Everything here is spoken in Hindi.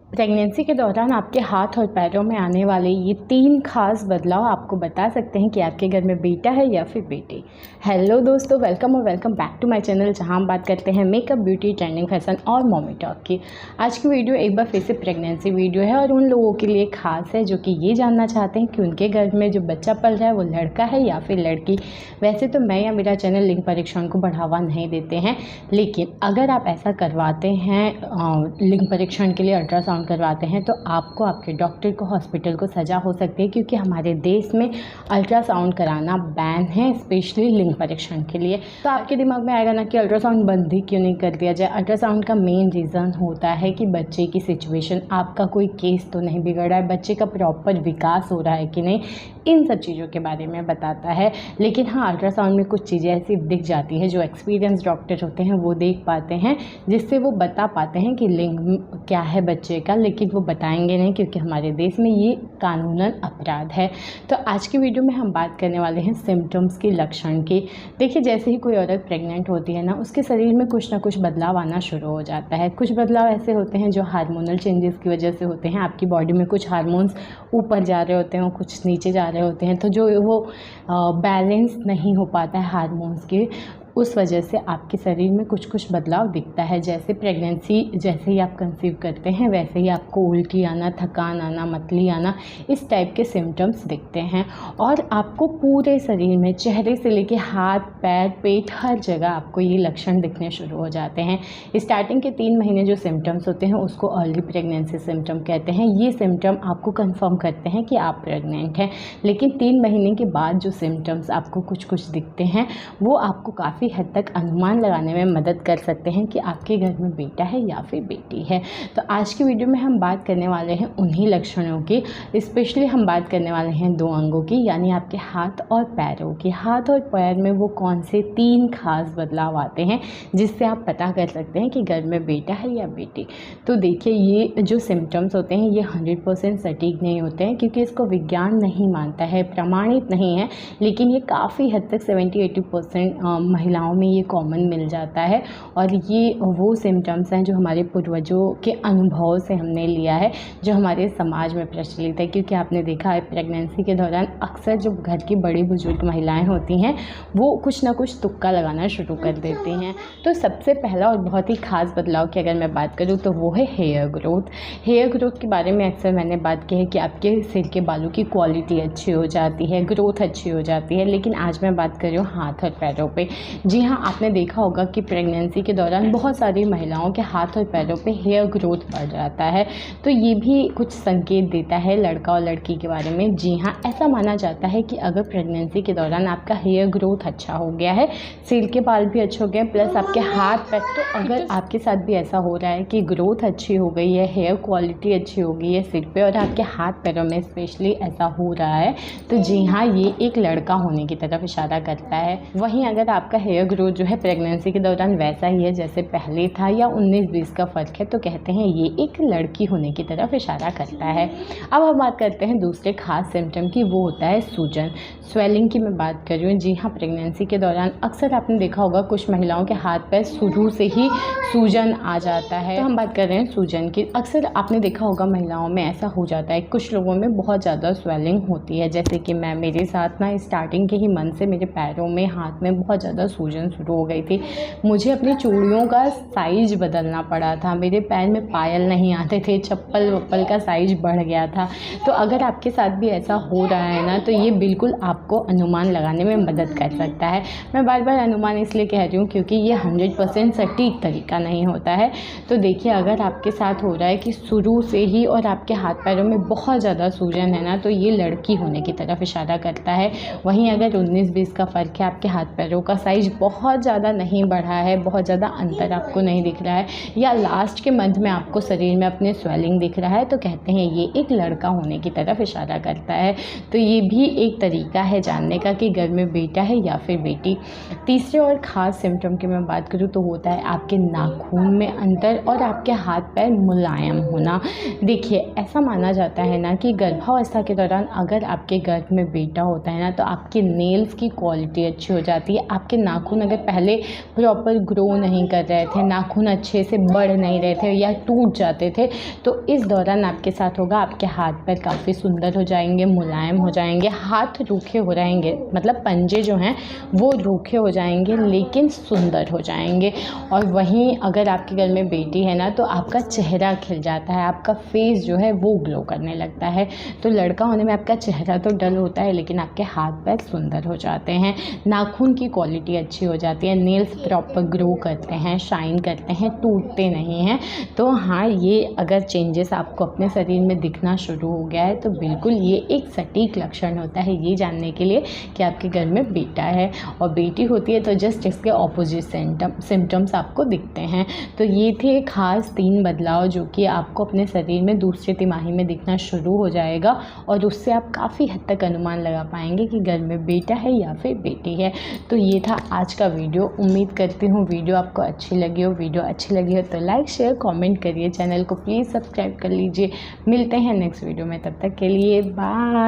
प्रेगनेंसी के दौरान आपके हाथ और पैरों में आने वाले ये 3 खास बदलाव आपको बता सकते हैं कि आपके घर में बेटा है या फिर बेटी। हेलो दोस्तों, welcome back to my channel, जहां हम बात करते हैं मेकअप, ब्यूटी, ट्रेंडिंग, फैशन और मॉमी टॉक की। आज की वीडियो एक बार फिर से प्रेगनेंसी वीडियो है और उन लोगों के लिए खास है जो कि ये जानना चाहते हैं कि उनके घर में जो बच्चा पल रहा है वो लड़का है या फिर लड़की। वैसे तो मैं या मेरा चैनल लिंग परीक्षण को बढ़ावा नहीं देते हैं, लेकिन अगर आप ऐसा करवाते हैं लिंग परीक्षण के लिए अल्ट्रासाउंड करवाते हैं तो आपको, आपके डॉक्टर को, हॉस्पिटल को सज़ा हो सकती है, क्योंकि हमारे देश में अल्ट्रासाउंड कराना बैन है, स्पेशली लिंग परीक्षण के लिए। तो आपके दिमाग में आएगा ना कि अल्ट्रासाउंड बंद ही क्यों नहीं कर दिया जाए। अल्ट्रासाउंड का मेन रीज़न होता है कि बच्चे की सिचुएशन, आपका कोई केस तो नहीं बिगड़ रहा है, बच्चे का प्रॉपर विकास हो रहा है कि नहीं, इन सब चीज़ों के बारे में बताता है। लेकिन हाँ, अल्ट्रासाउंड में कुछ चीज़ें ऐसी दिख जाती है जो एक्सपीरियंस डॉक्टर होते हैं वो देख पाते हैं, जिससे वो बता पाते हैं कि लिंग क्या है बच्चे का, लेकिन वो बताएंगे नहीं क्योंकि हमारे देश में ये कानूनन अपराध है। तो आज की वीडियो में हम बात करने वाले हैं सिम्टम्स की, लक्षण की। देखिए, जैसे ही कोई औरत प्रेग्नेंट होती है ना, उसके शरीर में कुछ ना कुछ बदलाव आना शुरू हो जाता है। कुछ बदलाव ऐसे होते हैं जो हार्मोनल चेंजेस की वजह से होते हैं। आपकी बॉडी में कुछ हार्मोन्स ऊपर जा रहे होते हैं और कुछ नीचे जा रहे होते हैं, तो जो वो बैलेंस नहीं हो पाता है हार्मोन्स के, उस वजह से आपके शरीर में कुछ कुछ बदलाव दिखता है। जैसे प्रेगनेंसी, जैसे ही आप कंसीव करते हैं वैसे ही आपको उल्टी आना, थकान आना, मतली आना, इस टाइप के सिम्टम्स दिखते हैं। और आपको पूरे शरीर में, चेहरे से लेके हाथ, पैर, पेट, हर जगह आपको ये लक्षण दिखने शुरू हो जाते हैं। स्टार्टिंग के 3 महीने जो सिम्टम्स होते हैं उसको अर्ली प्रेगनेंसी सिम्टम कहते हैं। ये सिम्टम आपको कंफर्म करते हैं कि आप प्रेग्नेंट हैं। लेकिन 3 महीने के बाद जो सिम्टम्स आपको कुछ कुछ दिखते हैं वो आपको काफ़ी हद तक अनुमान लगाने में मदद कर सकते हैं कि आपके घर में बेटा है या फिर बेटी है। तो आज की वीडियो में हम बात करने वाले हैं उन्हीं लक्षणों की। स्पेशली हम बात करने वाले हैं 2 अंगों की, यानी आपके हाथ और पैरों की। हाथ और पैर में वो कौन से 3 खास बदलाव आते हैं जिससे आप पता कर सकते हैं कि घर में बेटा है या बेटी। तो देखिए, ये जो सिम्टम्स होते हैं ये 100% सटीक नहीं होते हैं, क्योंकि इसको विज्ञान नहीं मानता है, प्रमाणित नहीं है। लेकिन ये काफ़ी हद तक 70-80% महिलाओं में ये कॉमन मिल जाता है। और ये वो सिम्टम्स हैं जो हमारे पूर्वजों के अनुभव से हमने लिया है, जो हमारे समाज में प्रचलित है। क्योंकि आपने देखा है प्रेगनेंसी के दौरान अक्सर जो घर की बड़ी बुजुर्ग महिलाएं होती हैं वो कुछ ना कुछ तुक्का लगाना शुरू कर देती हैं। तो सबसे पहला और बहुत ही ख़ास बदलाव की अगर मैं बात करूँ तो वो है हेयर ग्रोथ। हेयर ग्रोथ के बारे में अक्सर मैंने बात की है कि आपके सिर के बालों की क्वालिटी अच्छी हो जाती है, ग्रोथ अच्छी हो जाती है। लेकिन आज मैं बात कर रही हूँ हाथ और पैरों पे। जी हाँ, आपने देखा होगा कि प्रेगनेंसी के दौरान बहुत सारी महिलाओं के हाथ और पैरों पे हेयर ग्रोथ बढ़ जाता है। तो ये भी कुछ संकेत देता है लड़का और लड़की के बारे में। जी हाँ, ऐसा माना जाता है कि अगर प्रेगनेंसी के दौरान आपका हेयर ग्रोथ अच्छा हो गया है, सिर के बाल भी अच्छे हो गए, प्लस आपके हाथ पैर, तो अगर आपके साथ भी ऐसा हो रहा है कि ग्रोथ अच्छी हो गई है, हेयर क्वालिटी अच्छी हो गई है सिर पे और आपके हाथ पैरों में स्पेशली ऐसा हो रहा है, तो जी हाँ, ये एक लड़का होने की तरफ इशारा करता है। वहीं अगर आपका हेयर ग्रोथ जो है प्रेगनेंसी के दौरान वैसा ही है जैसे पहले था या 19-20 का फ़र्क है, तो कहते हैं ये एक लड़की होने की तरफ इशारा करता है। अब हम बात करते हैं दूसरे खास सिम्टम की, वो होता है सूजन, स्वेलिंग की मैं बात कर रही हूँ। जी हाँ, प्रेगनेंसी के दौरान अक्सर आपने देखा होगा कुछ महिलाओं के हाथ पैर शुरू से ही सूजन आ जाता है। तो हम बात कर रहे हैं सूजन की। अक्सर आपने देखा होगा महिलाओं में ऐसा हो जाता है, कुछ लोगों में बहुत ज़्यादा स्वेलिंग होती है। जैसे कि मेरे साथ ना स्टार्टिंग के ही मंथ से मेरे पैरों में, हाथ में बहुत ज़्यादा सूजन शुरू हो गई थी। मुझे अपनी चूड़ियों का साइज बदलना पड़ा था, मेरे पैर में पायल नहीं आते थे, चप्पल वप्पल का साइज बढ़ गया था। तो अगर आपके साथ भी ऐसा हो रहा है ना, तो ये बिल्कुल आपको अनुमान लगाने में मदद कर सकता है। मैं बार बार अनुमान इसलिए कह रही हूँ क्योंकि ये 100% सटीक तरीका नहीं होता है। तो देखिए, अगर आपके साथ हो रहा है कि शुरू से ही और आपके हाथ पैरों में बहुत ज़्यादा सूजन है ना, तो ये लड़की होने की तरफ इशारा करता है। वहीं अगर 19-20 का फ़र्क है, आपके हाथ पैरों का साइज बहुत ज़्यादा नहीं बढ़ा है, बहुत ज़्यादा अंतर आपको नहीं दिख रहा है, या लास्ट के मंथ में आपको शरीर में अपने स्वेलिंग दिख रहा है, तो कहते हैं ये एक लड़का होने की तरफ इशारा करता है। तो ये भी एक तरीका है जानने का कि घर में बेटा है या फिर बेटी। तीसरे और ख़ास सिम्टम की मैं बात करूँ तो होता है आपके नाखून में अंतर और आपके हाथ पैर मुलायम होना। देखिए, ऐसा माना जाता है ना कि गर्भावस्था के दौरान अगर आपके गर्भ में बेटा होता है ना, तो आपके नेल्स की क्वालिटी अच्छी हो जाती है, आपके नाखून अगर पहले प्रॉपर ग्रो नहीं कर रहे थे, नाखून अच्छे से बढ़ नहीं रहे थे या टूट जाते थे, तो इस दौरान आपके साथ होगा, आपके हाथ पैर काफ़ी सुंदर हो जाएंगे, मुलायम हो जाएंगे, हाथ रूखे हो रहेंगे, मतलब पंजे जो हैं वो रूखे हो जाएंगे लेकिन सुंदर हो जाएंगे। और वहीं अगर आपके घर में बेटी है ना, तो आपका चेहरा खिल जाता है, आपका फेस जो है वो ग्लो करने लगता है। तो लड़का होने में आपका चेहरा तो डल होता है लेकिन आपके हाथ पैर सुंदर हो जाते हैं, नाखून की क्वालिटी अच्छी हो जाती है, नेल्स प्रॉपर ग्रो करते हैं, शाइन करते हैं, टूटते नहीं हैं। तो हाँ, ये अगर चेंजेस आपको अपने शरीर में दिखना शुरू हो गया है तो बिल्कुल ये एक सटीक लक्षण होता है ये जानने के लिए कि आपके घर में बेटा है। और बेटी होती है तो जस्ट इसके ऑपोजिट सिम्टम्स आपको दिखते हैं। तो ये थे खास 3 बदलाव जो कि आपको अपने शरीर में दूसरी तिमाही में दिखना शुरू हो जाएगा और उससे आप काफ़ी हद तक अनुमान लगा पाएंगे कि घर में बेटा है या फिर बेटी है। तो ये था आज का वीडियो। उम्मीद करती हूँ वीडियो आपको अच्छी लगी हो। वीडियो अच्छी लगी हो तो लाइक शेयर कमेंट करिए, चैनल को प्लीज़ सब्सक्राइब कर लीजिए। मिलते हैं नेक्स्ट वीडियो में, तब तक के लिए बाय।